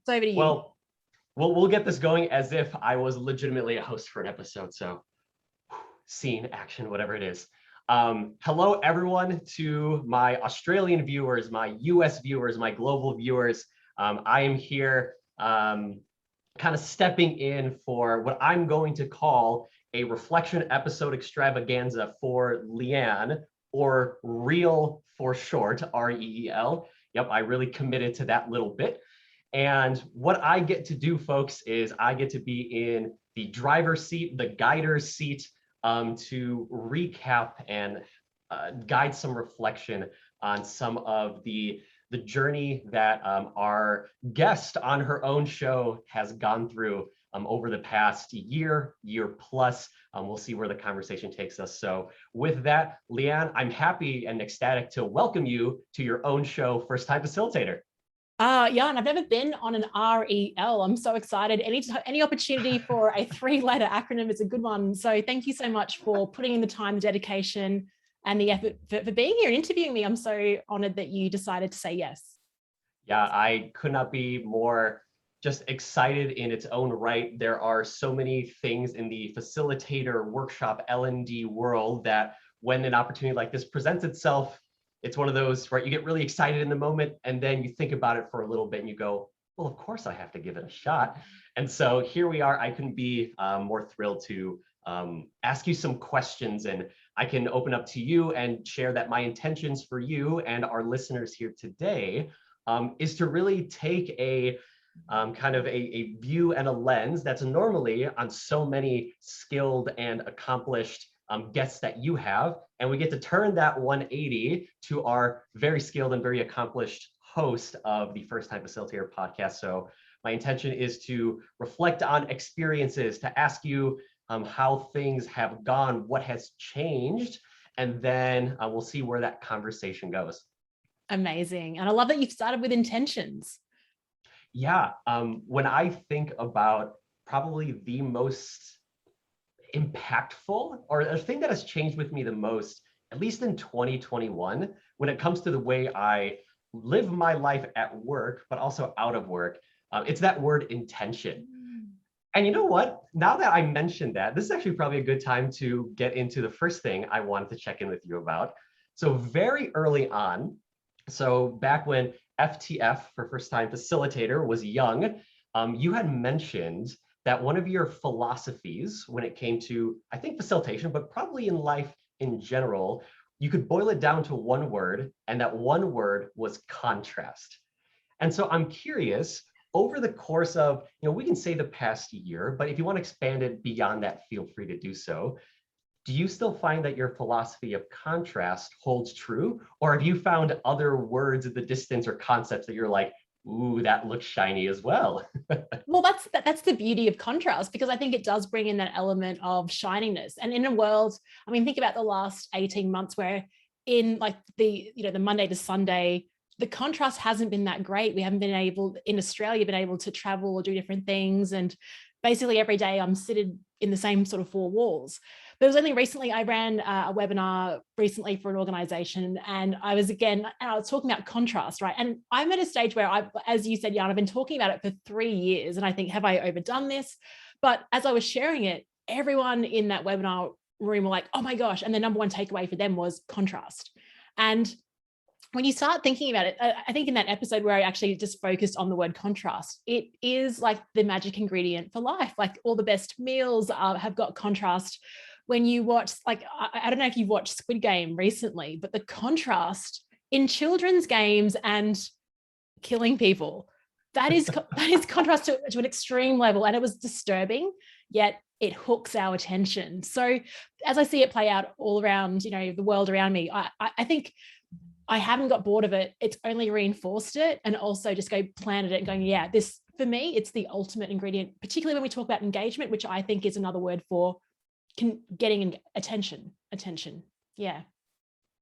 It's over to you. Well, we'll get this going as if I was legitimately a host for an episode. So scene, action, whatever it is. Hello, everyone, to my Australian viewers, my US viewers, my global viewers. I am here kind of stepping in for what I'm going to call a reflection episode extravaganza for Leanne, or REEL for short, REEL. Yep, I really committed to that little bit. And what I get to do, folks, is I get to be in the driver's seat, the guider's seat, to recap and guide some reflection on some of the journey that our guest on her own show has gone through over the past year plus. We'll see where the conversation takes us. So with that, Leanne, I'm happy and ecstatic to welcome you to your own show, First Time Facilitator. Yeah, and I've never been on an REL. I'm so excited. Any opportunity for a 3-letter acronym is a good one. So thank you so much for putting in the time, the dedication, and the effort for being here and interviewing me. I'm so honored that you decided to say yes. Yeah, I could not be more just excited in its own right. There are so many things in the facilitator workshop L&D world that when an opportunity like this presents itself, it's one of those, right, you get really excited in the moment and then you think about it for a little bit and you go, well, of course I have to give it a shot. And so here we are. I couldn't be more thrilled to ask you some questions, and I can open up to you and share that my intentions for you and our listeners here today is to really take a kind of a view and a lens that's normally on so many skilled and accomplished guests that you have, and we get to turn that 180 to our very skilled and very accomplished host of the First Time Facilitator podcast. So my intention is to reflect on experiences, to ask you how things have gone, what has changed, and then we'll see where that conversation goes. Amazing. And I love that you've started with intentions. Yeah, when I think about probably the most impactful, or the thing that has changed with me the most, at least in 2021, when it comes to the way I live my life at work, but also out of work, it's that word intention. And you know what? Now that I mentioned that, this is actually probably a good time to get into the first thing I wanted to check in with you about. So very early on, so back when FTF, for First Time Facilitator, was young, you had mentioned that one of your philosophies when it came to, I think, facilitation, but probably in life in general, you could boil it down to one word, and that one word was contrast. And so I'm curious, over the course of, we can say the past year, but if you want to expand it beyond that, feel free to do so. Do you still find that your philosophy of contrast holds true? Or have you found other words at the distance or concepts that you're like, ooh, that looks shiny as well? Well, that's the beauty of contrast, because I think it does bring in that element of shininess. And in a world, I mean, think about the last 18 months where in like the Monday to Sunday, the contrast hasn't been that great. We haven't been able, in Australia, been able to travel or do different things. And basically every day I'm seated in the same sort of 4 walls. But it was only recently, I ran a webinar recently for an organization, and I was talking about contrast, right? And I'm at a stage where as you said, Jan, I've been talking about it for 3 years, and I think, have I overdone this? But as I was sharing it, everyone in that webinar room were like, oh my gosh. And the number one takeaway for them was contrast. And when you start thinking about it, I think in that episode where I actually just focused on the word contrast, it is like the magic ingredient for life. Like all the best meals have got contrast. When you watch, like, I don't know if you've watched Squid Game recently, but the contrast in children's games and killing people, that is contrast to an extreme level. And it was disturbing, yet it hooks our attention. So as I see it play out all around, the world around me, I think I haven't got bored of it. It's only reinforced it, and also just planted it and going, yeah, this, for me, it's the ultimate ingredient, particularly when we talk about engagement, which I think is another word for getting attention. Yeah,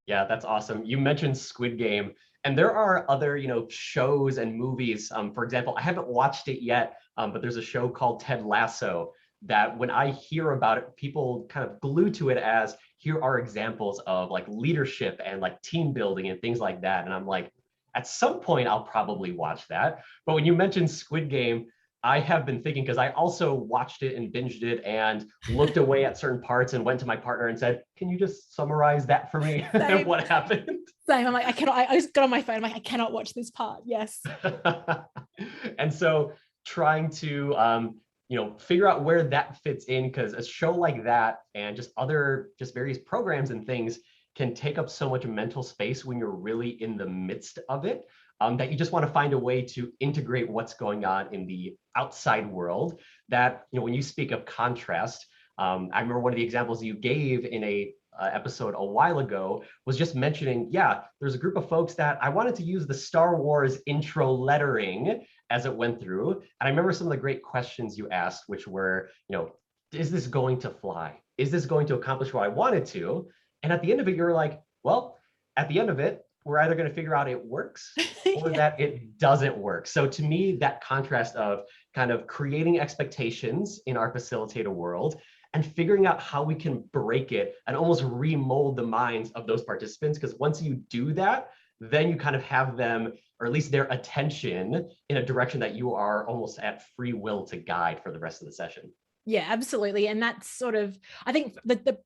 that's awesome. You mentioned Squid Game, and there are other shows and movies. For example, I haven't watched it yet, but there's a show called Ted Lasso that when I hear about it, people kind of glue to it as, here are examples of like leadership and like team building and things like that. And I'm like, at some point I'll probably watch that. But when you mentioned Squid Game, I have been thinking, because I also watched it and binged it and looked away at certain parts and went to my partner and said, can you just summarize that for me? What happened? Same. I'm like, I cannot, I just got on my phone. I'm like, I cannot watch this part. Yes. And so trying to, figure out where that fits in, because a show like that and just other, just various programs and things can take up so much mental space when you're really in the midst of it. That you just want to find a way to integrate what's going on in the outside world. That, when you speak of contrast, I remember one of the examples you gave in a episode a while ago was just mentioning, yeah, there's a group of folks that I wanted to use the Star Wars intro lettering as it went through. And I remember some of the great questions you asked, which were, is this going to fly? Is this going to accomplish what I wanted to? And at the end of it, you're like, well, at the end of it, we're either going to figure out it works or that it doesn't work. So to me, that contrast of kind of creating expectations in our facilitator world and figuring out how we can break it and almost remold the minds of those participants. Because once you do that, then you kind of have them, or at least their attention, in a direction that you are almost at free will to guide for the rest of the session. Yeah, absolutely. And that's sort of, I think the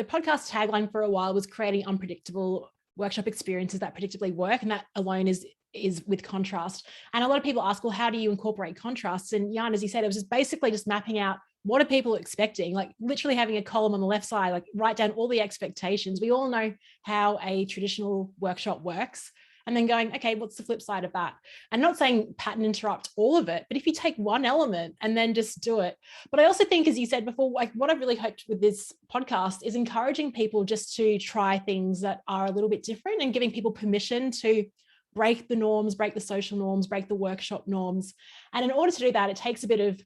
podcast tagline for a while was creating unpredictable workshop experiences that predictably work, and that alone is with contrast. And a lot of people ask, well, how do you incorporate contrasts? And Jan, as you said, it was just basically just mapping out what are people expecting, like literally having a column on the left side, like write down all the expectations. We all know how a traditional workshop works, and then going, okay, what's the flip side of that? And not saying pattern interrupt all of it, but if you take one element and then just do it. But I also think, as you said before, like what I've really hoped with this podcast is encouraging people just to try things that are a little bit different and giving people permission to break the norms, break the social norms, break the workshop norms. And in order to do that, it takes a bit of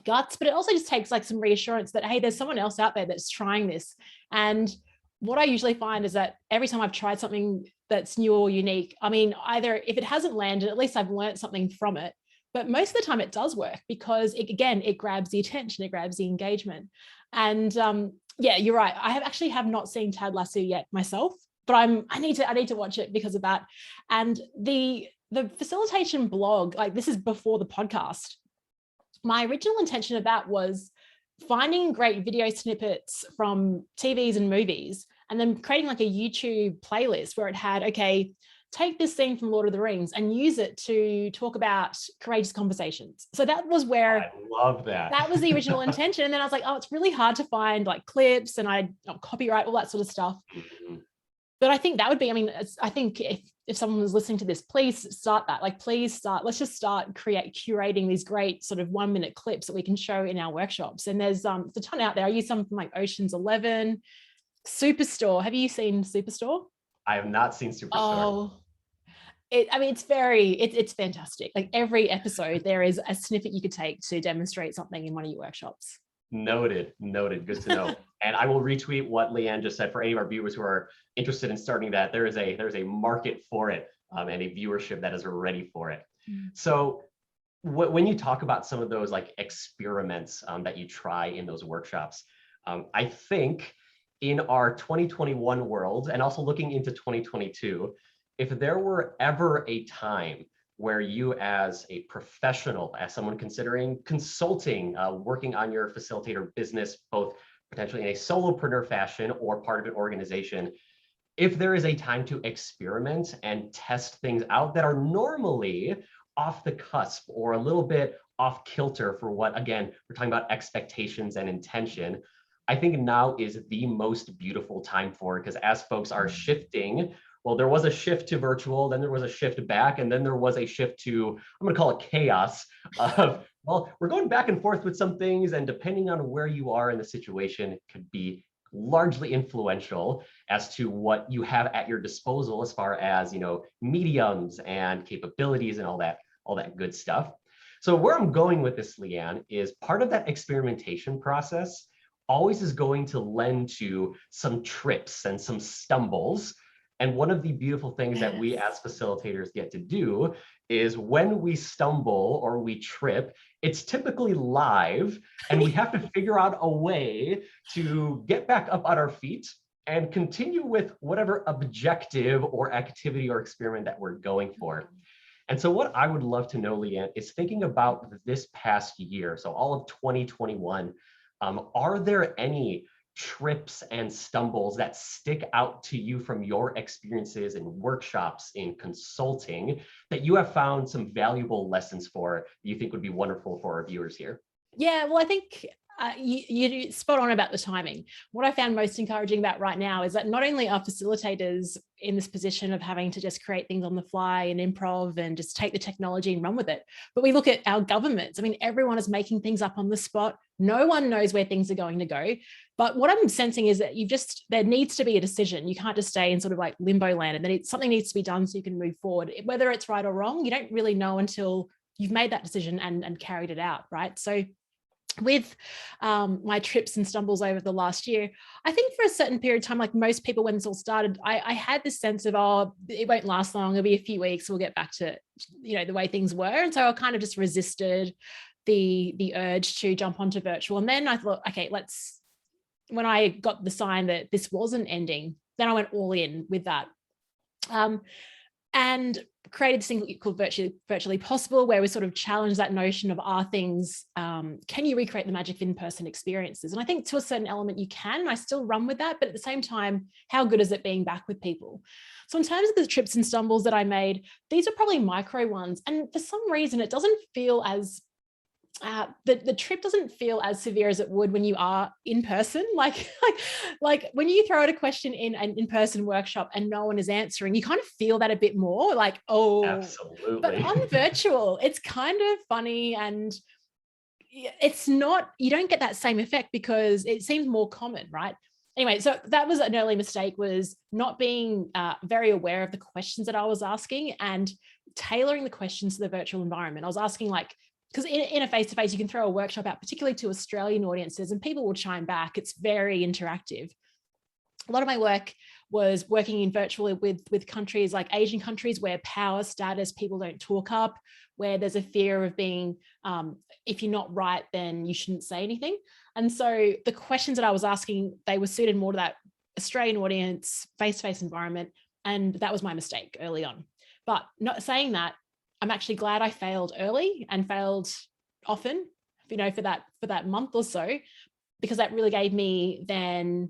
guts, but it also just takes like some reassurance that, hey, there's someone else out there that's trying this. And what I usually find is that every time I've tried something that's new or unique, I mean, either if it hasn't landed, at least I've learned something from it. But most of the time it does work, because it grabs the attention, it grabs the engagement. And yeah, you're right. I have not seen Tad Lasso yet myself, but I need to watch it because of that. And the facilitation blog, like this is before the podcast. My original intention of that was finding great video snippets from TVs and movies, and then creating like a YouTube playlist where it had, okay, take this scene from Lord of the Rings and use it to talk about courageous conversations. So that was where I love that. That was the original intention. And then I was like, oh, it's really hard to find like clips and copyright, all that sort of stuff. Mm-hmm. But I think that would be, I mean, I think if someone was listening to this, please start that. Like, please start, let's just start curating these great sort of 1-minute clips that we can show in our workshops. And there's a ton out there. I use some from like Ocean's 11, Superstore. Have you seen Superstore? I have not seen Superstore. Oh, it's fantastic. Like every episode, there is a snippet you could take to demonstrate something in one of your workshops. Noted. Good to know. And I will retweet what Leanne just said for any of our viewers who are interested in starting that. There is a market for it, and a viewership that is ready for it. Mm. So when you talk about some of those like experiments that you try in those workshops, I think in our 2021 world, and also looking into 2022, if there were ever a time where you as a professional, as someone considering consulting, working on your facilitator business, both potentially in a solopreneur fashion or part of an organization, if there is a time to experiment and test things out that are normally off the cusp or a little bit off kilter for what, again, we're talking about expectations and intention, I think now is the most beautiful time for it, because as folks are shifting, well, there was a shift to virtual, then there was a shift back, and then there was a shift to, I'm going to call it chaos of, well, we're going back and forth with some things, and depending on where you are in the situation, it could be largely influential as to what you have at your disposal as far as, mediums and capabilities and all that good stuff. So where I'm going with this, Leanne, is part of that experimentation process always is going to lend to some trips and some stumbles. And one of the beautiful things that we as facilitators get to do is when we stumble or we trip, it's typically live, and we have to figure out a way to get back up on our feet and continue with whatever objective or activity or experiment that we're going for. And so what I would love to know, Leanne, is thinking about this past year, so all of 2021, are there any trips and stumbles that stick out to you from your experiences in workshops, in consulting, that you have found some valuable lessons for, you think would be wonderful for our viewers here? Yeah, well, I think you spot on about the timing. What I found most encouraging about right now is that not only are facilitators in this position of having to just create things on the fly and improv and just take the technology and run with it, but we look at our governments. I mean, everyone is making things up on the spot. No one knows where things are going to go. But what I'm sensing is that there needs to be a decision. You can't just stay in sort of like limbo land, and then something needs to be done so you can move forward. Whether it's right or wrong, you don't really know until you've made that decision and carried it out, right? So with my trips and stumbles over the last year, I think for a certain period of time, like most people when this all started, I had this sense of, oh, it won't last long, it'll be a few weeks, we'll get back to, you know, the way things were. And so I kind of just resisted the urge to jump onto virtual. And then I thought, okay, when I got the sign that this wasn't ending, then I went all in with that. And created this thing called virtually possible, where we sort of challenge that notion of, are things, can you recreate the magic of in-person experiences? And I think to a certain element you can. I still run with that, but at the same time, how good is it being back with people? So in terms of the trips and stumbles that I made, these are probably micro ones, and for some reason it doesn't feel as the trip doesn't feel as severe as it would when you are in person. Like when you throw out a question in an in-person workshop and no one is answering, you kind of feel that a bit more, like, oh, absolutely. But on virtual, it's kind of funny, and it's not, you don't get that same effect because it seems more common, right? Anyway, so that was an early mistake, was not being very aware of the questions that I was asking and tailoring the questions to the virtual environment. I was asking, like, because in a face-to-face, you can throw a workshop out, particularly to Australian audiences, and people will chime back. It's very interactive. A lot of my work was working in virtually with countries like Asian countries, where power status, people don't talk up, where there's a fear of being, if you're not right, then you shouldn't say anything. And so the questions that I was asking, they were suited more to that Australian audience, face-to-face environment. And that was my mistake early on. But not saying that, I'm actually glad I failed early and failed often, you know, for that month or so, because that really gave me then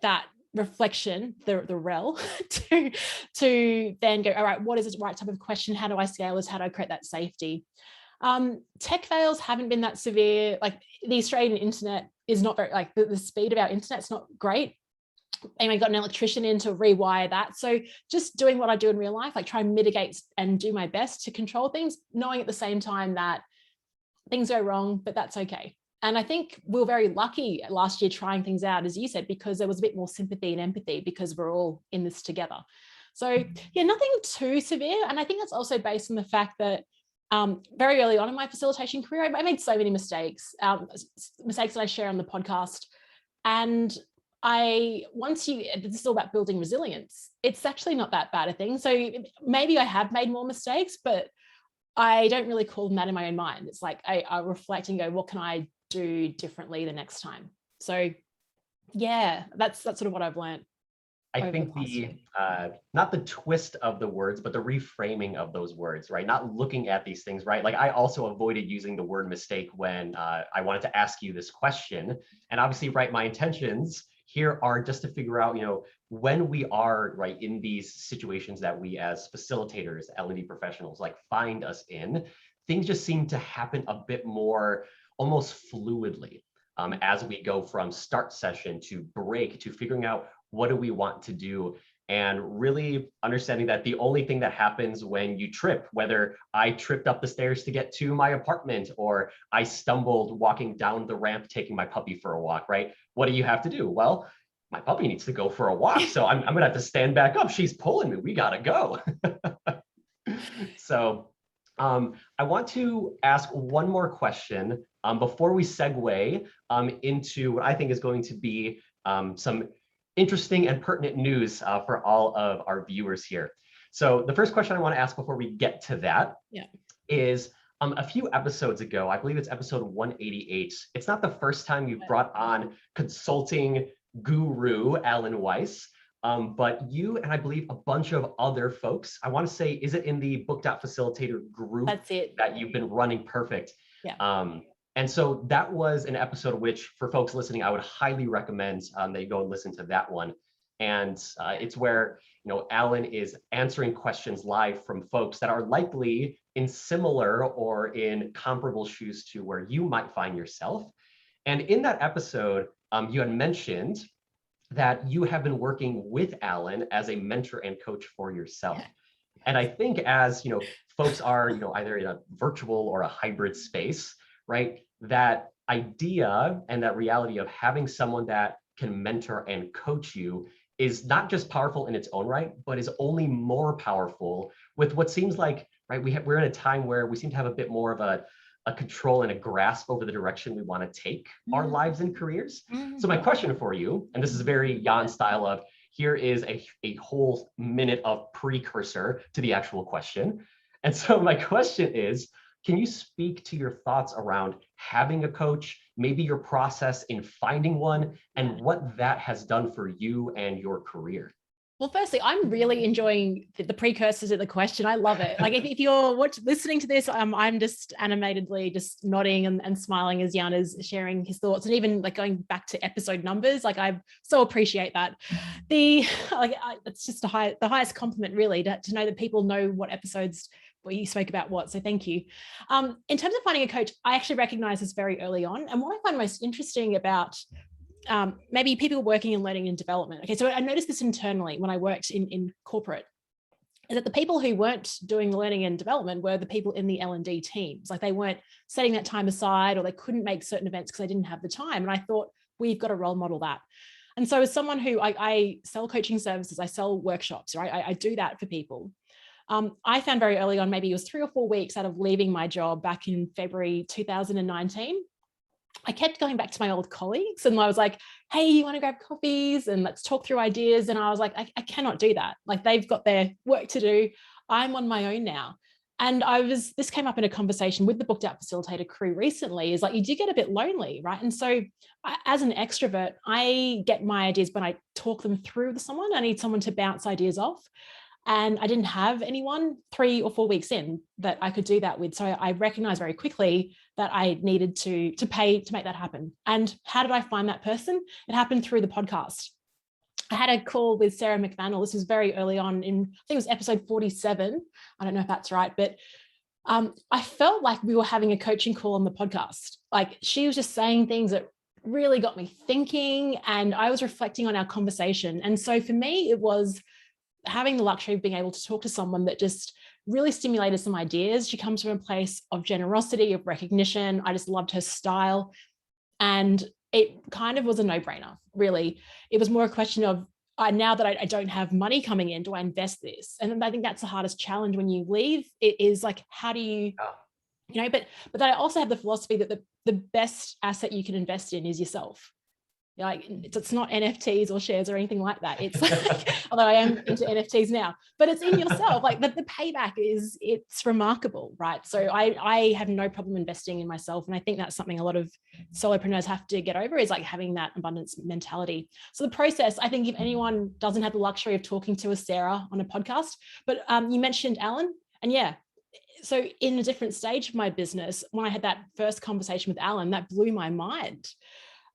that reflection, the rel, to then go, all right, what is the right type of question? How do I scale this? How do I create that safety? Tech fails haven't been that severe. Like, the Australian internet is not very, like, the speed of our internet's not great. And I got an electrician in to rewire that. So just doing what I do in real life, like try and mitigate and do my best to control things, knowing at the same time that things go wrong, but that's okay. And I think we were very lucky last year trying things out, as you said, because there was a bit more sympathy and empathy because we're all in this together. So yeah, nothing too severe. And I think that's also based on the fact that very early on in my facilitation career, I made so many mistakes that I share on the podcast. And this is all about building resilience. It's actually not that bad a thing. So maybe I have made more mistakes, but I don't really call them that in my own mind. It's like I reflect and go, what can I do differently the next time? So yeah, that's sort of what I've learned. I think not the twist of the words, but the reframing of those words, right? Not looking at these things, right? Like, I also avoided using the word mistake when I wanted to ask you this question. And obviously, right, my intentions here are just to figure out, you know, when we are right in these situations that we as facilitators, L&D professionals, like, find us in, things just seem to happen a bit more almost fluidly as we go from start session to break to figuring out what do we want to do, and really understanding that the only thing that happens when you trip, whether I tripped up the stairs to get to my apartment or I stumbled walking down the ramp taking my puppy for a walk, right? What do you have to do? Well, my puppy needs to go for a walk, so I'm gonna have to stand back up. She's pulling me, we gotta go. So I want to ask one more question before we segue into what I think is going to be some interesting and pertinent news for all of our viewers here. So the first question I want to ask before we get to that is, a few episodes ago, I believe it's episode 188, it's not the first time you've brought on consulting guru, Alan Weiss. But you and I believe a bunch of other folks, I want to say, is it in the Book.Facilitator group? That's it. That you've been running? Perfect. Yeah. And so that was an episode which, for folks listening, I would highly recommend that you go and listen to that one. And it's where, Alan is answering questions live from folks that are likely in similar or in comparable shoes to where you might find yourself. And in that episode, you had mentioned that you have been working with Alan as a mentor and coach for yourself. And I think as, folks are, either in a virtual or a hybrid space, right? That idea and that reality of having someone that can mentor and coach you is not just powerful in its own right, but is only more powerful with what seems like, right? We're in a time where we seem to have a bit more of a control and a grasp over the direction we want to take our lives and careers. So my question for you, and this is a very Jan style of, here is a whole minute of precursor to the actual question. And so my question is, can you speak to your thoughts around having a coach, maybe your process in finding one, and what that has done for you and your career? Well, firstly, I'm really enjoying the precursors of the question. I love it. Like if you're listening to this, I'm just animatedly just nodding and smiling as Jan is sharing his thoughts, and even like going back to episode numbers. Like I so appreciate that. It's just the highest compliment really to know that people know what episodes where you spoke about what. So thank you. In terms of finding a coach, I actually recognize this very early on, and what I find most interesting about maybe people working in learning and development. Okay, so I noticed this internally when I worked in corporate, is that the people who weren't doing learning and development were the people in the L&D teams. Like they weren't setting that time aside, or they couldn't make certain events because they didn't have the time. And I thought, we've got to role model that. And so as someone who I sell coaching services, I sell workshops, right? I do that for people. I found very early on, maybe it was 3 or 4 weeks out of leaving my job back in February 2019, I kept going back to my old colleagues and I was like, hey, you want to grab coffees and let's talk through ideas? And I was like, I cannot do that. Like they've got their work to do. I'm on my own now. And this came up in a conversation with the Book.Facilitator crew recently, is like, you do get a bit lonely, right? And so as an extrovert, I get my ideas when I talk them through with someone. I need someone to bounce ideas off. And I didn't have anyone 3 or 4 weeks in that I could do that with. So I recognized very quickly that I needed to pay to make that happen. And how did I find that person? It happened through the podcast. I had a call with Sarah McVannell. This was very early on in, I think it was episode 47. I don't know if that's right, but I felt like we were having a coaching call on the podcast. Like she was just saying things that really got me thinking, and I was reflecting on our conversation. And so for me, it was having the luxury of being able to talk to someone that just really stimulated some ideas. She comes from a place of generosity, of recognition. I just loved her style. And it kind of was a no-brainer, really. It was more a question of, now that I don't have money coming in, do I invest this? And I think that's the hardest challenge when you leave. It is like, how do you, but I also have the philosophy that the best asset you can invest in is yourself. Like it's not NFTs or shares or anything like that. It's like, although I am into NFTs now, but it's in yourself. Like the payback it's remarkable, right? So I have no problem investing in myself. And I think that's something a lot of solopreneurs have to get over, is like having that abundance mentality. So the process, I think if anyone doesn't have the luxury of talking to a Sarah on a podcast, but you mentioned Alan, and yeah, so in a different stage of my business, when I had that first conversation with Alan, that blew my mind.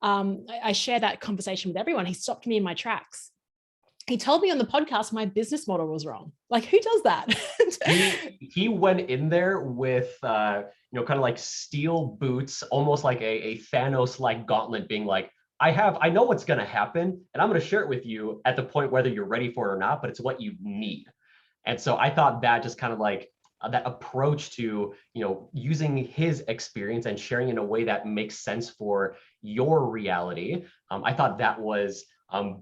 I share that conversation with everyone. He stopped me in my tracks. He told me on the podcast my business model was wrong. Like, who does that? he went in there with, kind of like steel boots, almost like a Thanos-like gauntlet, being like, I know what's going to happen, and I'm going to share it with you at the point whether you're ready for it or not, but it's what you need. And so I thought that just kind of like that approach to, using his experience and sharing in a way that makes sense for your reality. I thought that was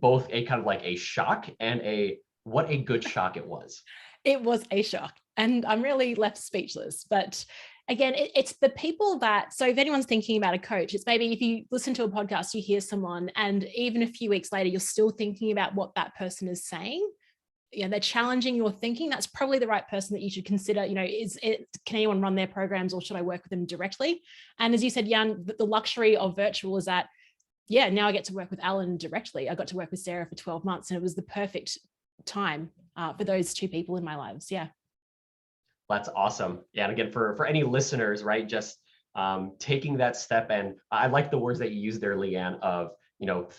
both a kind of like a shock and what a good shock it was. It was a shock, and I'm really left speechless. But again, it's the people that, so if anyone's thinking about a coach, it's maybe if you listen to a podcast, you hear someone, and even a few weeks later, you're still thinking about what that person is saying. They're challenging your thinking. That's probably the right person that you should consider. Can anyone run their programs, or should I work with them directly? And as you said, Jan, the luxury of virtual is that yeah, now I get to work with Alan directly. I got to work with Sarah for 12 months and it was the perfect time for those two people in my lives. Yeah. That's awesome. Yeah, and again, for any listeners, right, just taking that step. And I like the words that you used there, Leanne, of,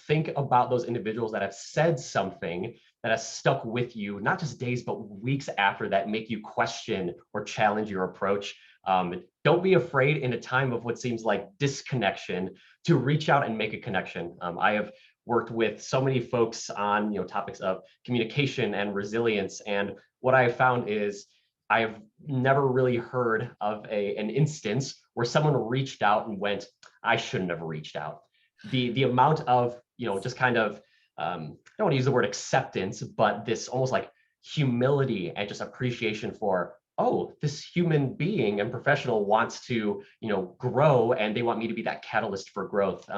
think about those individuals that have said something that has stuck with you, not just days, but weeks after that, make you question or challenge your approach. Don't be afraid in a time of what seems like disconnection to reach out and make a connection. I have worked with so many folks on topics of communication and resilience. And what I have found is I have never really heard of an instance where someone reached out and went, I shouldn't have reached out. The amount of, just kind of, I don't want to use the word acceptance, but this almost like humility and just appreciation for, oh, this human being and professional wants to, grow, and they want me to be that catalyst for growth.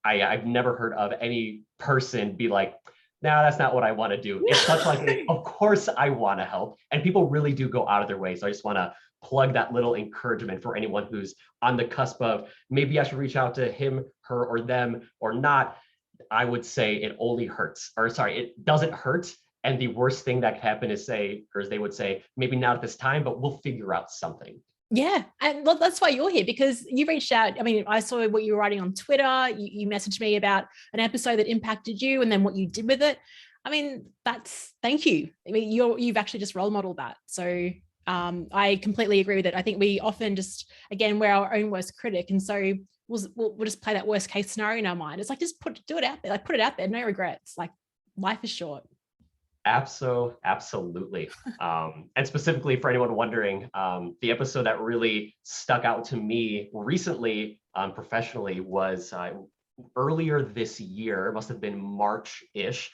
I've never heard of any person be like, no, that's not what I want to do. It's such like, of course I want to help. And people really do go out of their way. So I just want to plug that little encouragement for anyone who's on the cusp of maybe I should reach out to him, her, or them or not. I would say it only hurts, or sorry, it doesn't hurt. And the worst thing that could happen is they would say, maybe not at this time, but we'll figure out something. Yeah. And that's why you're here, because you reached out. I mean, I saw what you were writing on Twitter. You messaged me about an episode that impacted you and then what you did with it. I mean, thank you. I mean, you've actually just role modeled that. So I completely agree with it. I think we often just, again, we're our own worst critic. And so we'll just play that worst case scenario in our mind. It's like, just do it out there. Like, put it out there. No regrets. Like, life is short. Absolutely. And specifically for anyone wondering, the episode that really stuck out to me recently, professionally, was earlier this year. It must have been March-ish.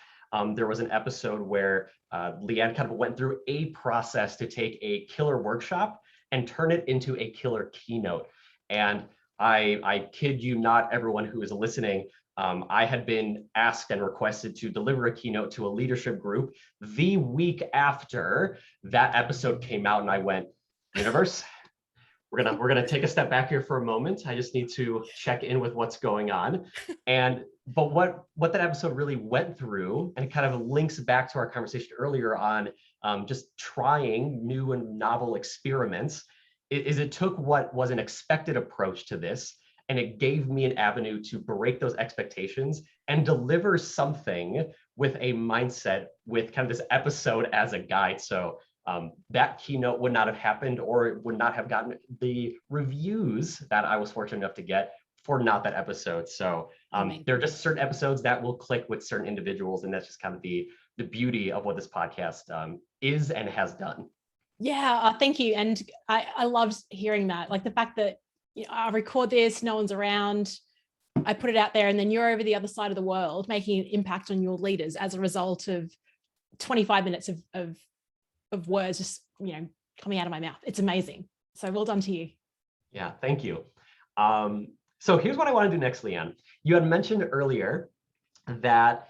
There was an episode where Leanne kind of went through a process to take a killer workshop and turn it into a killer keynote. And I kid you not, everyone who is listening, I had been asked and requested to deliver a keynote to a leadership group the week after that episode came out, and I went, universe, we're gonna take a step back here for a moment. I just need to check in with what's going on. But what that episode really went through, and it kind of links back to our conversation earlier on just trying new and novel experiments, is it took what was an expected approach to this, and it gave me an avenue to break those expectations and deliver something with a mindset, with kind of this episode as a guide. So that keynote would not have happened, or it would not have gotten the reviews that I was fortunate enough to get for not that episode. So there are just certain episodes that will click with certain individuals, and that's just kind of the beauty of what this podcast is and has done. Yeah, thank you. And I loved hearing that, like the fact that I record this, no one's around, I put it out there, and then you're over the other side of the world making an impact on your leaders as a result of 25 minutes of words just coming out of my mouth. It's amazing. So well done to you. Yeah, thank you. So here's what I want to do next, Leanne. You had mentioned earlier that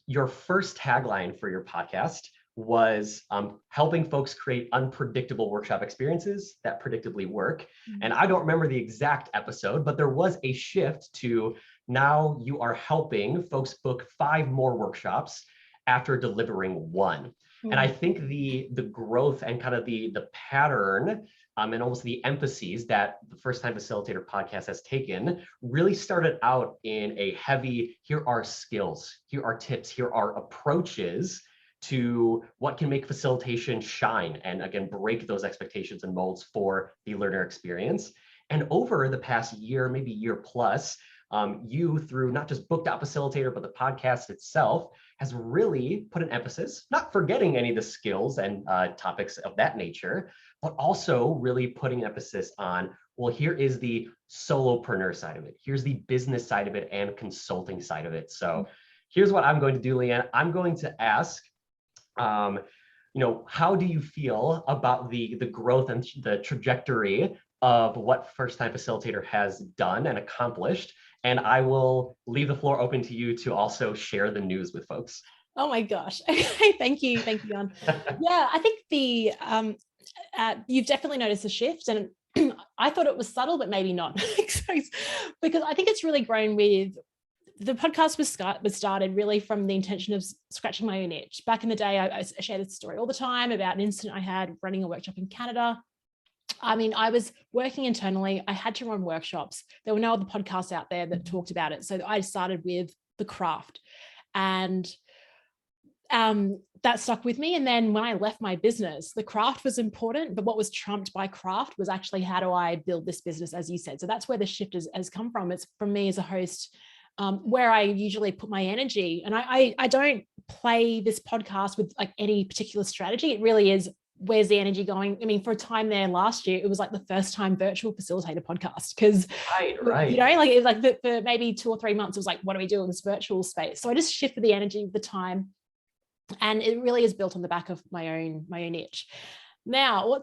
your first tagline for your podcast was helping folks create unpredictable workshop experiences that predictably work. And I don't remember the exact episode, but there was a shift to now you are helping folks book 5 more workshops after delivering 1. And I think the growth and kind of the pattern and almost the emphases that the First Time Facilitator podcast has taken really started out in a heavy, here are skills, here are tips, here are approaches to what can make facilitation shine, and again, break those expectations and molds for the learner experience. And over the past year, maybe year plus, you, through not just Book.Facilitator, but the podcast itself, has really put an emphasis, not forgetting any of the skills and topics of that nature, but also really putting emphasis on, well, here is the solopreneur side of it. Here's the business side of it and consulting side of it. So here's what I'm going to do, Leanne. I'm going to ask, how do you feel about the growth and the trajectory of what First Time Facilitator has done and accomplished? And I will leave the floor open to you to also share the news with folks. Oh my gosh. Okay, thank you, Jan. Yeah, I think you've definitely noticed a shift, and I thought it was subtle, but maybe not. Because I think it's really grown with the podcast was started really from the intention of scratching my own itch. Back in the day, I shared this story all the time about an incident I had running a workshop in Canada. I mean, I was working internally. I had to run workshops. There were no other podcasts out there that talked about it. So I started with the craft, and that stuck with me. And then when I left my business, the craft was important, but what was trumped by craft was actually, how do I build this business, as you said? So that's where the shift has come from. It's from me as a host, where I usually put my energy. And I don't play this podcast with like any particular strategy. It really is, where's the energy going? I mean, for a time there last year, it was like the first time virtual facilitator podcast, because right. you know, like it was like for maybe 2 or 3 months, it was like, what do we do in this virtual space? So I just shifted the energy of the time, and it really is built on the back of my own itch. Now,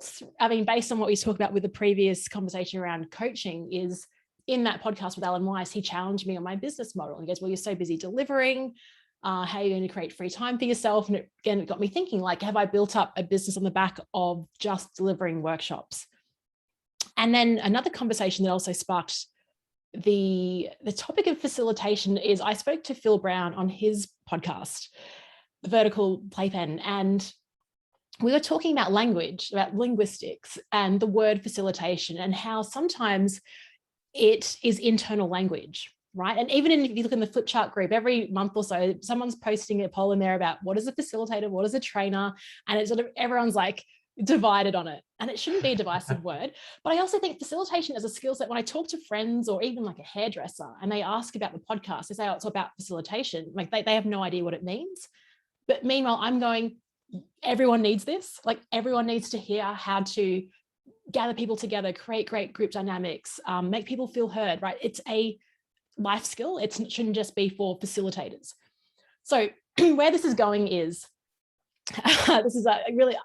based on what we talked about with the previous conversation around coaching, is in that podcast with Alan Weiss, he challenged me on my business model. He goes, well, you're so busy delivering, how are you going to create free time for yourself? And it got me thinking, like, have I built up a business on the back of just delivering workshops? And then another conversation that also sparked the topic of facilitation is, I spoke to Phil Brown on his podcast, The Vertical Playpen, and we were talking about language, about linguistics and the word facilitation, and how sometimes it is internal language, right? And even if you look in the flip chart group, every month or so, someone's posting a poll in there about what is a facilitator, what is a trainer, and it's sort of, everyone's like divided on it. And it shouldn't be a divisive word. But I also think facilitation as a skill set, when I talk to friends or even like a hairdresser and they ask about the podcast, they say, oh, it's about facilitation. Like they have no idea what it means. But meanwhile, I'm going, everyone needs this. Like everyone needs to hear how to gather people together, create great group dynamics, make people feel heard, right? It's a life skill. It shouldn't just be for facilitators. So where this is going is, this is really,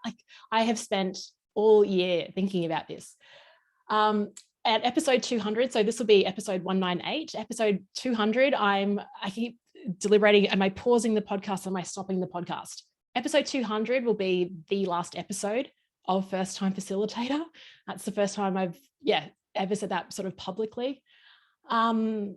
I have spent all year thinking about this. At episode 200, so this will be episode 198, episode 200, I keep deliberating, am I pausing the podcast? Am I stopping the podcast? Episode 200 will be the last episode of First Time Facilitator. That's the first time I've ever said that sort of publicly. And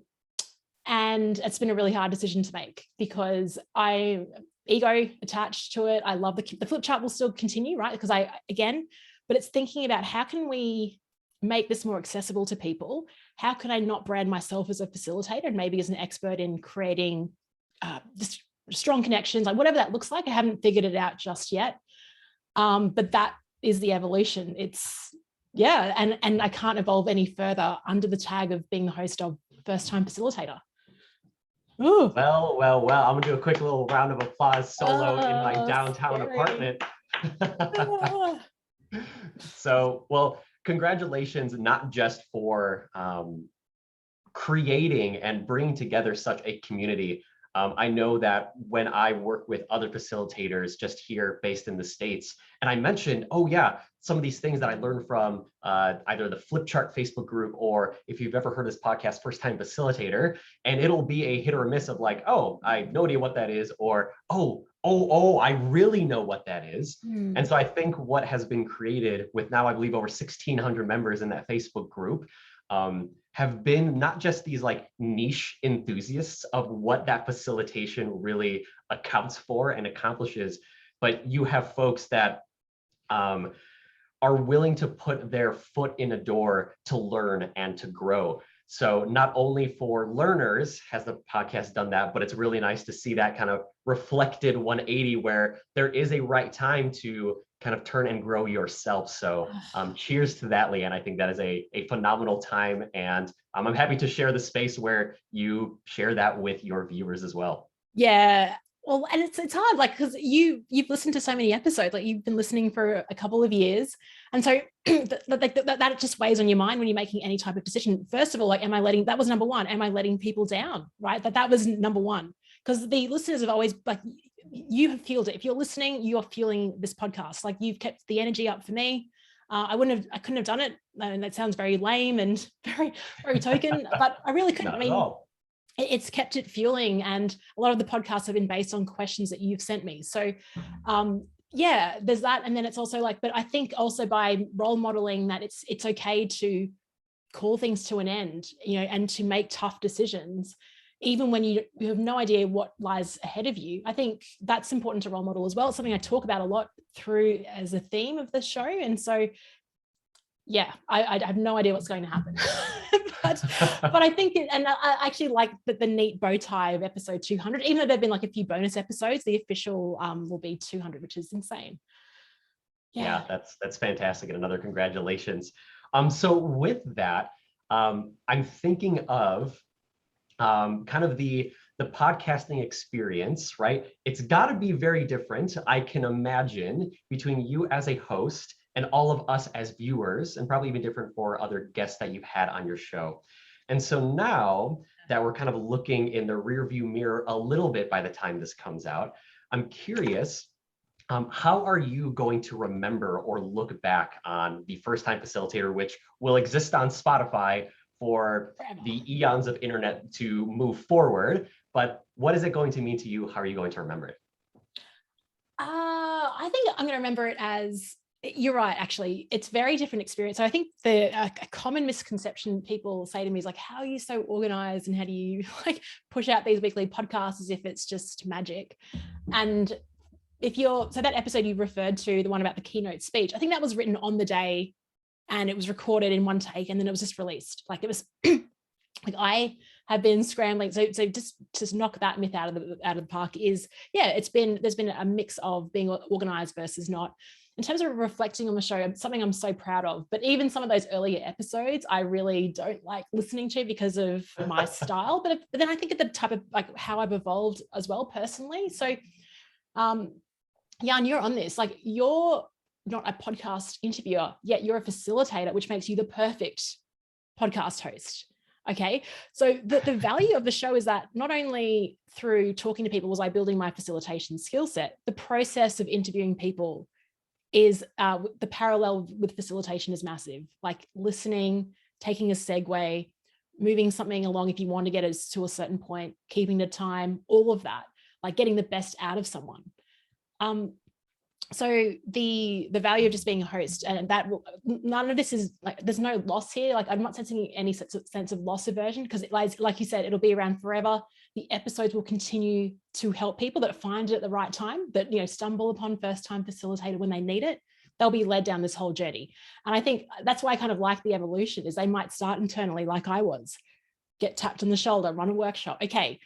it's been a really hard decision to make, because I ego attached to it. I love the flip chart will still continue, right? Because but it's thinking about, how can we make this more accessible to people? How can I not brand myself as a facilitator and maybe as an expert in creating strong connections, like whatever that looks like. I haven't figured it out just yet. But that is the evolution. It's, and I can't evolve any further under the tag of being the host of First Time Facilitator. Ooh. Well, I'm gonna do a quick little round of applause solo in my downtown apartment. So, well, congratulations, not just for creating and bringing together such a community. I know that when I work with other facilitators just here based in the States, and I mentioned, some of these things that I learned from either the Flip Chart Facebook group, or if you've ever heard this podcast, First Time Facilitator, and it'll be a hit or a miss of like, oh, I have no idea what that is, or I really know what that is. And so I think what has been created with now, I believe, over 1,600 members in that Facebook group, have been not just these like niche enthusiasts of what that facilitation really accounts for and accomplishes, but you have folks that are willing to put their foot in a door to learn and to grow. So not only for learners has the podcast done that, but it's really nice to see that kind of reflected 180, where there is a right time to kind of turn and grow yourself. So cheers to that, Leanne. I think that is a phenomenal time. And I'm happy to share the space where you share that with your viewers as well. Yeah. Well, and it's hard, like, because you've listened to so many episodes, like you've been listening for a couple of years. And so that just weighs on your mind when you're making any type of decision. First of all, like, that was number one, am I letting people down, right? That was number one, because the listeners have always, like, you have fueled it. If you're listening, you are fueling this podcast. Like, you've kept the energy up for me. I couldn't have done it. And that sounds very lame and very, very token, but I really couldn't. Not at all. It's kept it fueling, and a lot of the podcasts have been based on questions that you've sent me. So there's that. And then it's also like, but I think also by role modeling that it's okay to call things to an end, and to make tough decisions. even when you have no idea what lies ahead of you. I think that's important to role model as well. It's something I talk about a lot through as a theme of the show. And so, yeah, I have no idea what's going to happen. but I think and I actually like the neat bow tie of episode 200, even though there've been like a few bonus episodes. The official will be 200, which is insane. Yeah, that's fantastic, and another congratulations. So with that, I'm thinking of kind of the podcasting experience, right? It's got to be very different, I can imagine, between you as a host and all of us as viewers, and probably even different for other guests that you've had on your show. And so now that we're kind of looking in the rearview mirror a little bit by the time this comes out, I'm curious, how are you going to remember or look back on the First Time Facilitator, which will exist on Spotify for the eons of internet to move forward? But what is it going to mean to you? How are you going to remember it? I think I'm going to remember it as, you're right, actually, it's very different experience. So I think a common misconception people say to me is like, how are you so organized and how do you like push out these weekly podcasts as if it's just magic? And so that episode you referred to, the one about the keynote speech, I think that was written on the day and it was recorded in one take and then it was just released. Like it was like I have been scrambling. So just to knock that myth out of the park is, yeah, there's been a mix of being organized versus not. In terms of reflecting on the show, something I'm so proud of, but even some of those earlier episodes, I really don't like listening to because of my style. But then I think of the type of like how I've evolved as well personally. So, Jan, you're on this, like you're not a podcast interviewer, yet you're a facilitator, which makes you the perfect podcast host. Okay. So the value of the show is that not only through talking to people was I building my facilitation skill set, the process of interviewing people is the parallel with facilitation is massive, like listening, taking a segue, moving something along if you want to get us to a certain point, keeping the time, all of that, like getting the best out of someone. So the value of just being a host, and that none of this is like, there's no loss here. Like I'm not sensing any sense of loss aversion because like you said, it'll be around forever. The episodes will continue to help people that find it at the right time, that, stumble upon First Time Facilitator when they need it. They'll be led down this whole journey. And I think that's why I kind of like the evolution is they might start internally like I was, get tapped on the shoulder, run a workshop. Okay,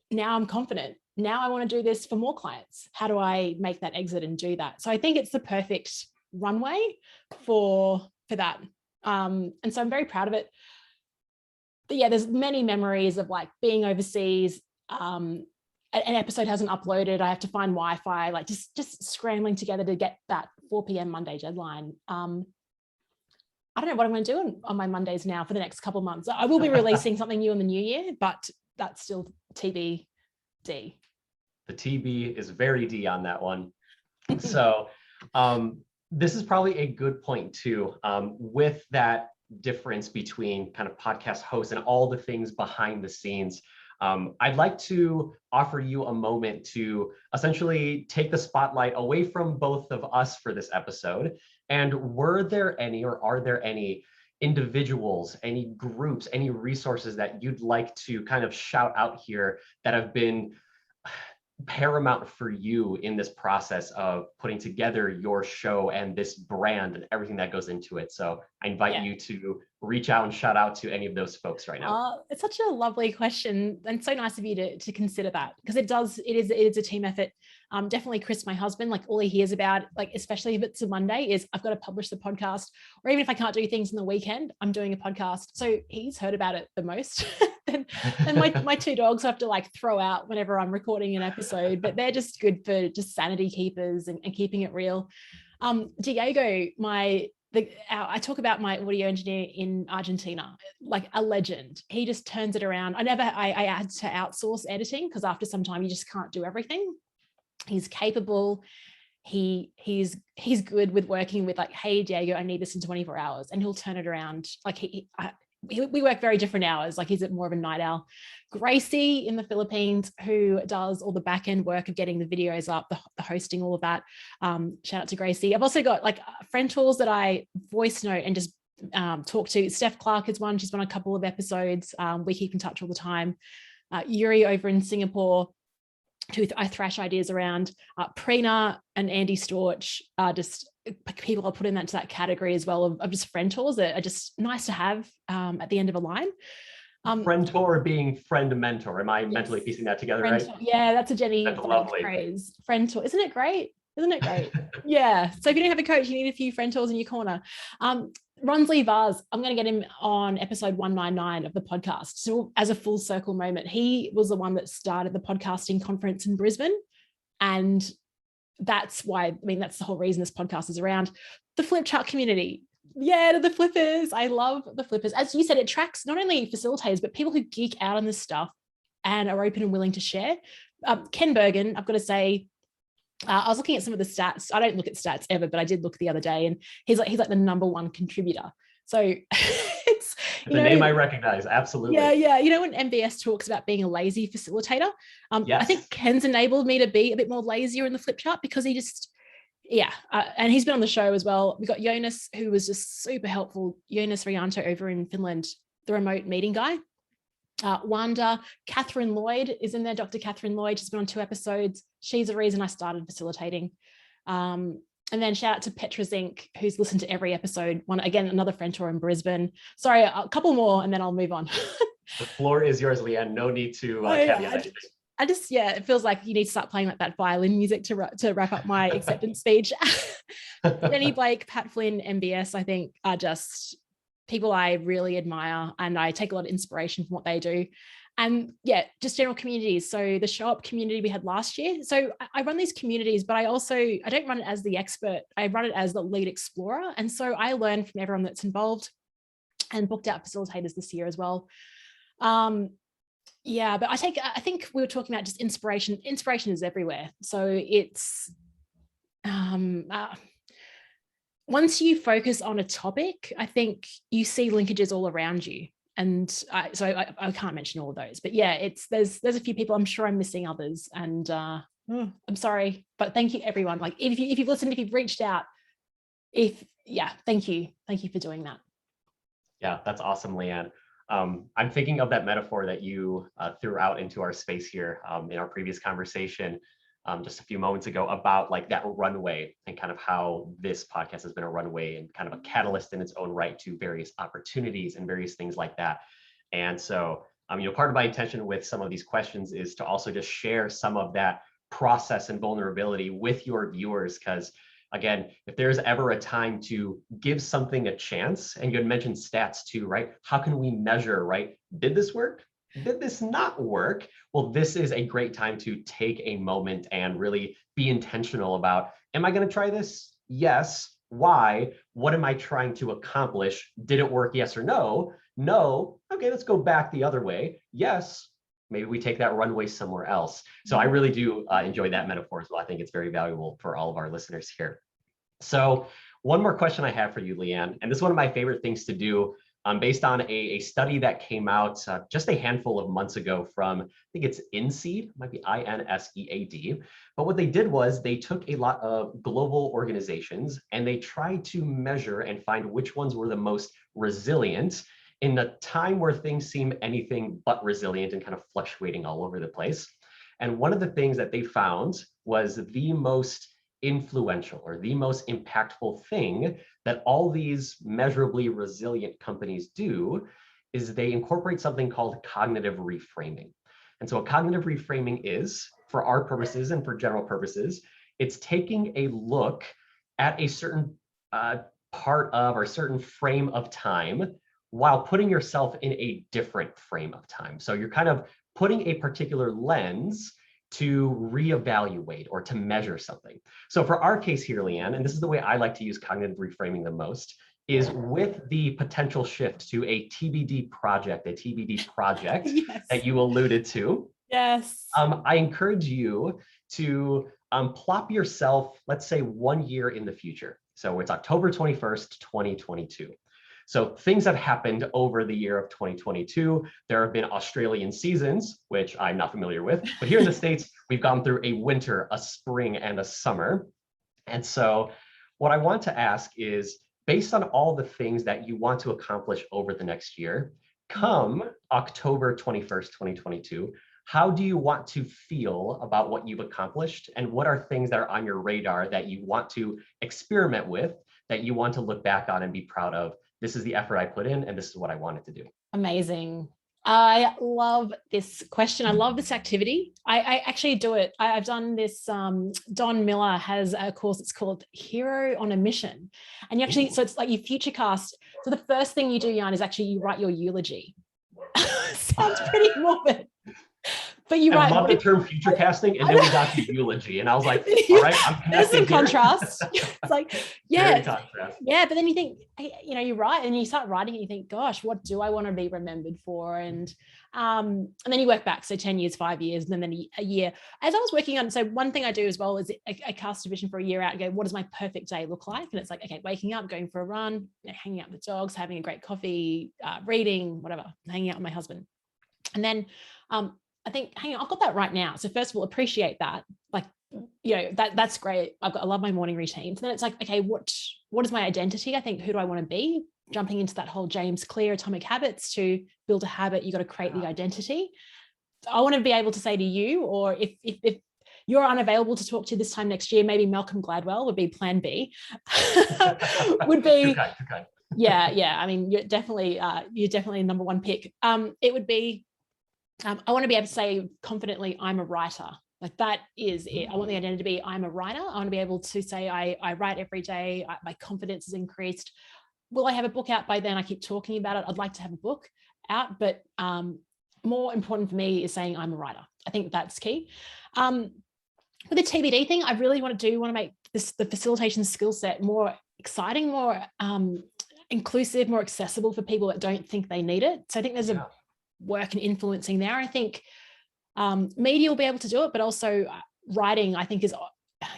now I'm confident. Now I want to do this for more clients. How do I make that exit and do that? So I think it's the perfect runway for that. And so I'm very proud of it. But yeah, there's many memories of like being overseas. An episode hasn't uploaded. I have to find Wi-Fi, like just scrambling together to get that 4 p.m. Monday deadline. I don't know what I'm going to do on my Mondays now for the next couple of months. I will be releasing something new in the new year, but that's still TBD. The TB is very D on that one. So this is probably a good point too, with that difference between kind of podcast hosts and all the things behind the scenes. I'd like to offer you a moment to essentially take the spotlight away from both of us for this episode. And were there any, or are there any individuals, any groups, any resources that you'd like to kind of shout out here that have been paramount for you in this process of putting together your show and this brand and everything that goes into it? So I invite you to reach out and shout out to any of those folks right now. It's such a lovely question and so nice of you to consider that, because it is a team effort. Definitely Chris, my husband, like all he hears about, like especially if it's a Monday, is I've got to publish the podcast, or even if I can't do things in the weekend, I'm doing a podcast. So he's heard about it the most. and my two dogs have to like throw out whenever I'm recording an episode, but they're just good for just sanity keepers and keeping it real. Diego, I talk about my audio engineer in Argentina, like a legend. He just turns it around. I had to outsource editing because after some time you just can't do everything. He's capable. He's good with working with like, hey Diego, I need this in 24 hours, and he'll turn it around. Like we work very different hours. Like he's more of a night owl. Gracie in the Philippines, who does all the back end work of getting the videos up, the hosting, all of that. Shout out to Gracie. I've also got like friend tools that I voice note and just talk to. Steph Clark is one. She's on a couple of episodes. We keep in touch all the time. Yuri over in Singapore, who I thrash ideas around. Preena and Andy Storch are just people I put into that category as well of just friend-tors that are just nice to have at the end of a line. Friend-tor being friend-mentor. Am I mentally piecing that together right? Yeah, that's a Jenny phrase. Friend-tor. Isn't it great? Isn't it great? Yeah. So if you don't have a coach, you need a few friend-tors in your corner. Ronsley Vaz, I'm going to get him on episode 199 of the podcast. So as a full circle moment, he was the one that started the podcasting conference in Brisbane. And that's why, I mean, that's the whole reason this podcast is around. The flip chart community. Yeah, the flippers. I love the flippers. As you said, it tracks not only facilitators, but people who geek out on this stuff and are open and willing to share. Ken Bergen, I've got to say, I was looking at some of the stats. I don't look at stats ever, but I did look the other day, and he's like the #1 contributor. So it's the name I recognize, absolutely. Yeah. You know, when MBS talks about being a lazy facilitator, yes. I think Ken's enabled me to be a bit more lazier in the flip chart because he just, and he's been on the show as well. We got Jonas, who was just super helpful. Jonas Rianto over in Finland, the remote meeting guy. Wanda, Catherine Lloyd is in there. Dr. Catherine Lloyd, she's been on 2 episodes. She's the reason I started facilitating. And then shout out to Petra Zink, who's listened to every episode. Again, another friend-tor in Brisbane. Sorry, a couple more and then I'll move on. The floor is yours, Leanne. No need to caveat anything. It feels like you need to start playing like that violin music to wrap up my acceptance speech. Jenny Blake, Pat Flynn, MBS, I think are just people I really admire, and I take a lot of inspiration from what they do. And yeah, just general communities. So the Show Up community we had last year. So I run these communities, but I don't run it as the expert. I run it as the lead explorer. And so I learn from everyone that's involved, and booked out facilitators this year as well. Yeah, but I think we were talking about just inspiration. Inspiration is everywhere. So it's, once you focus on a topic, I think you see linkages all around you. And I can't mention all of those, but yeah, there's a few people. I'm sure I'm missing others, and I'm sorry, but thank you everyone. Like if you've listened, if you've reached out, thank you for doing that. Yeah, that's awesome, Leanne. I'm thinking of that metaphor that you threw out into our space here in our previous conversation just a few moments ago about like that runway, and kind of how this podcast has been a runway and kind of a catalyst in its own right to various opportunities and various things like that. And so, part of my intention with some of these questions is to also just share some of that process and vulnerability with your viewers, because again, if there's ever a time to give something a chance, and you had mentioned stats too, right? How can we measure, right? Did this work? Did this not work? Well, this is a great time to take a moment and really be intentional about, am I going to try this? Yes. Why? What am I trying to accomplish? Did it work? Yes or no? No. Okay, let's go back the other way. Yes. Maybe we take that runway somewhere else. So I really do enjoy that metaphor as well. I think it's very valuable for all of our listeners here. So one more question I have for you, Leanne, and this is one of my favorite things to do based on a study that came out just a handful of months ago from, I think it's INSEAD, it might be INSEAD. But what they did was they took a lot of global organizations and they tried to measure and find which ones were the most resilient in a time where things seem anything but resilient and kind of fluctuating all over the place. And one of the things that they found was the most influential or the most impactful thing that all these measurably resilient companies do is they incorporate something called cognitive reframing. And so what cognitive reframing is, for our purposes and for general purposes, it's taking a look at a certain part of or certain frame of time while putting yourself in a different frame of time. So you're kind of putting a particular lens to reevaluate or to measure something. So for our case here, Leanne, and this is the way I like to use cognitive reframing the most, is with the potential shift to a TBD project, yes, that you alluded to. Yes. I encourage you to plop yourself, let's say 1 year in the future. So it's October 21st, 2022. So things have happened over the year of 2022. There have been Australian seasons, which I'm not familiar with, but here in the States, we've gone through a winter, a spring, and a summer. And so what I want to ask is, based on all the things that you want to accomplish over the next year, come October 21st, 2022, how do you want to feel about what you've accomplished? And what are things that are on your radar that you want to experiment with, that you want to look back on and be proud of? This is the effort I put in, and this is what I wanted to do. Amazing. I love this question. I love this activity. I actually do it. I've done this. Don Miller has a course. It's called Hero on a Mission. And you actually, so it's like you future cast. So the first thing you do, Jan, is actually you write your eulogy. Sounds pretty morbid. But you I love the term future casting, and then we got to eulogy, and I was like, all right, I'm there's some here. contrast. It's like, yeah, yeah, but then you think, you know, you write and you start writing and you think, gosh, what do I want to be remembered for? And then you work back, so 10 years, 5 years, and then a year. As I was working on, so one thing I do as well is I cast a vision for a year out and go, what does my perfect day look like? And it's like, okay, waking up, going for a run, you know, hanging out with dogs, having a great coffee, reading, whatever, hanging out with my husband. And then I think, hang on, I've got that right now. So first of all, appreciate that. Like, you know, that's great. I love my morning routine. So then it's like, okay, what is my identity? I think, who do I want to be? Jumping into that whole James Clear Atomic Habits, to build a habit, you got to create the identity. I want to be able to say to you, or if you're unavailable to talk to this time next year, maybe Malcolm Gladwell would be plan B. Would be, okay. Yeah. I mean, you're definitely a number one pick. It would be, I want to be able to say confidently, I'm a writer. Like, that is it. I want the identity to be, I'm a writer. I want to be able to say, I write every day. My confidence is increased. Will I have a book out by then? I keep talking about it. I'd like to have a book out, but more important for me is saying I'm a writer. I think that's key. With the TBD thing, I really want to make the facilitation skill set more exciting, more inclusive, more accessible for people that don't think they need it. So I think there's a work and influencing there. I think media will be able to do it, but also writing, I think, is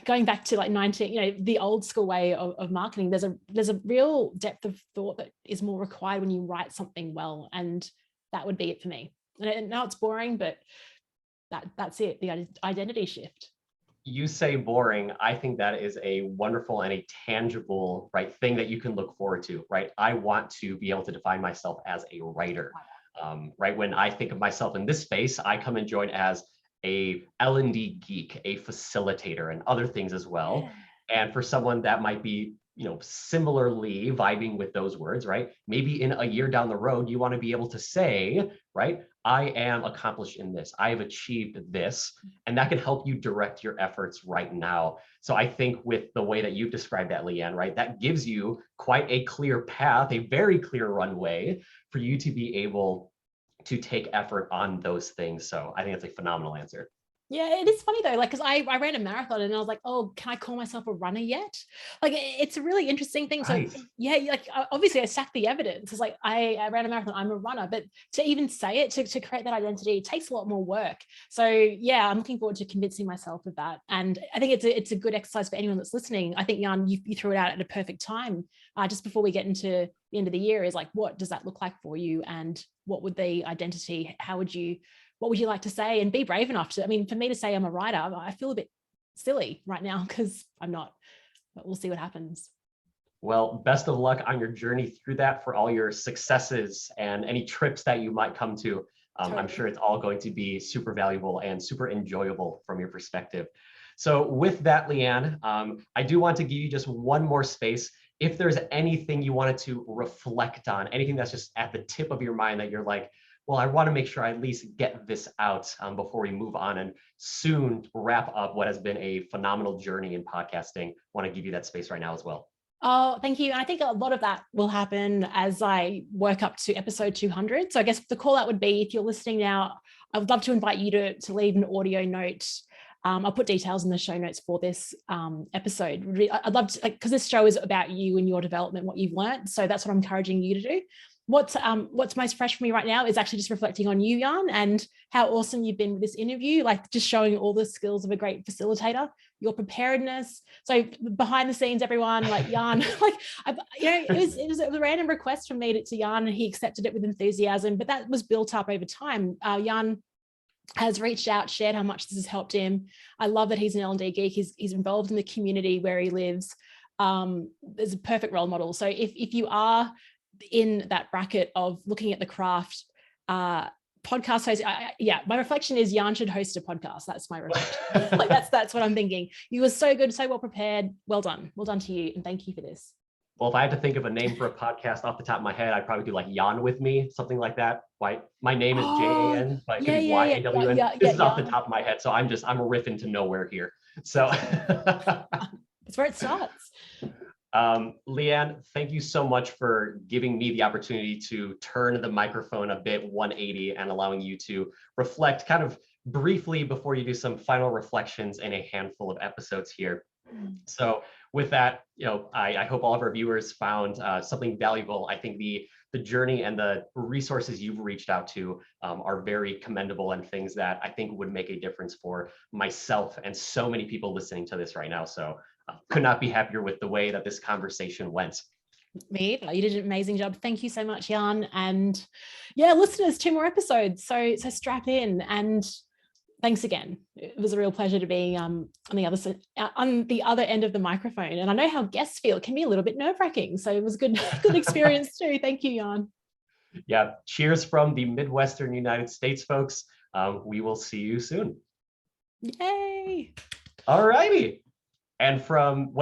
going back to like the old school way of marketing. There's a real depth of thought that is more required when you write something well, and that would be it for me. And now it's boring, but that's it, the identity shift. You say boring. I think that is a wonderful and a tangible, right, thing that you can look forward to, right? I want to be able to define myself as a writer. Right, when I think of myself in this space, I come and join as a L&D geek, a facilitator, and other things as well. And for someone that might be, you know, similarly vibing with those words, right? Maybe in a year down the road, you want to be able to say, right, I am accomplished in this, I have achieved this, and that can help you direct your efforts right now. So I think with the way that you've described that, Leanne, right, that gives you quite a clear path, a very clear runway for you to be able to take effort on those things. So I think that's a phenomenal answer. Yeah, it is funny though, like, because I ran a marathon and I was like, oh, can I call myself a runner yet? Like, it's a really interesting thing. So yeah, like, obviously I stacked the evidence. It's like, I ran a marathon, I'm a runner, but to even say it, to create that identity, it takes a lot more work. So yeah, I'm looking forward to convincing myself of that. And I think it's a good exercise for anyone that's listening. I think, Jan, you threw it out at a perfect time, just before we get into the end of the year, is like, what does that look like for you? And what would the identity, what would you like to say? And be brave enough to, I mean, for me to say I'm a writer, I feel a bit silly right now because I'm not, but we'll see what happens. Well, best of luck on your journey through that, for all your successes and any trips that you might come to. Totally. I'm sure it's all going to be super valuable and super enjoyable from your perspective. So with that, Leanne, I do want to give you just one more space. If there's anything you wanted to reflect on, anything that's just at the tip of your mind that you're like, well, I want to make sure I at least get this out before we move on and soon wrap up what has been a phenomenal journey in podcasting. I want to give you that space right now as well. Oh, thank you. And I think a lot of that will happen as I work up to episode 200. So I guess the call out would be, if you're listening now, I would love to invite you to leave an audio note. I'll put details in the show notes for this episode. I'd love to, because this show is about you and your development, what you've learned. So that's what I'm encouraging you to do. What's most fresh for me right now is actually just reflecting on you, Jan, and how awesome you've been with this interview, like just showing all the skills of a great facilitator, your preparedness. So behind the scenes, everyone, like Jan, like, it was a random request from me to Jan, and he accepted it with enthusiasm, but that was built up over time. Jan has reached out, shared how much this has helped him. I love that he's an L&D geek. He's involved in the community where he lives. There's a perfect role model. So if you are in that bracket of looking at the craft, podcast host. Yeah, my reflection is Jan should host a podcast. That's my reflection. Like that's what I'm thinking. You were so good, so well prepared. Well done to you, and thank you for this. Well, if I had to think of a name for a podcast off the top of my head, I'd probably do like Jan with me, something like that. Why? My name is Jan, but it could be YAWN. This is off the top of my head, so I'm riffing to nowhere here. So that's where it starts. Leanne, thank you so much for giving me the opportunity to turn the microphone a bit 180 and allowing you to reflect kind of briefly before you do some final reflections in a handful of episodes here. So with that, I hope all of our viewers found something valuable. I think the journey and the resources you've reached out to are very commendable and things that I think would make a difference for myself and so many people listening to this right now. So could not be happier with the way that this conversation went. Me, you did an amazing job. Thank you so much, Jan. And yeah, listeners, 2 more episodes. So strap in, and thanks again. It was a real pleasure to be on the other end of the microphone. And I know how guests feel. It can be a little bit nerve-wracking. So it was good experience too. Thank you, Jan. Yeah, cheers from the Midwestern United States, folks. We will see you soon. Yay. All righty. And from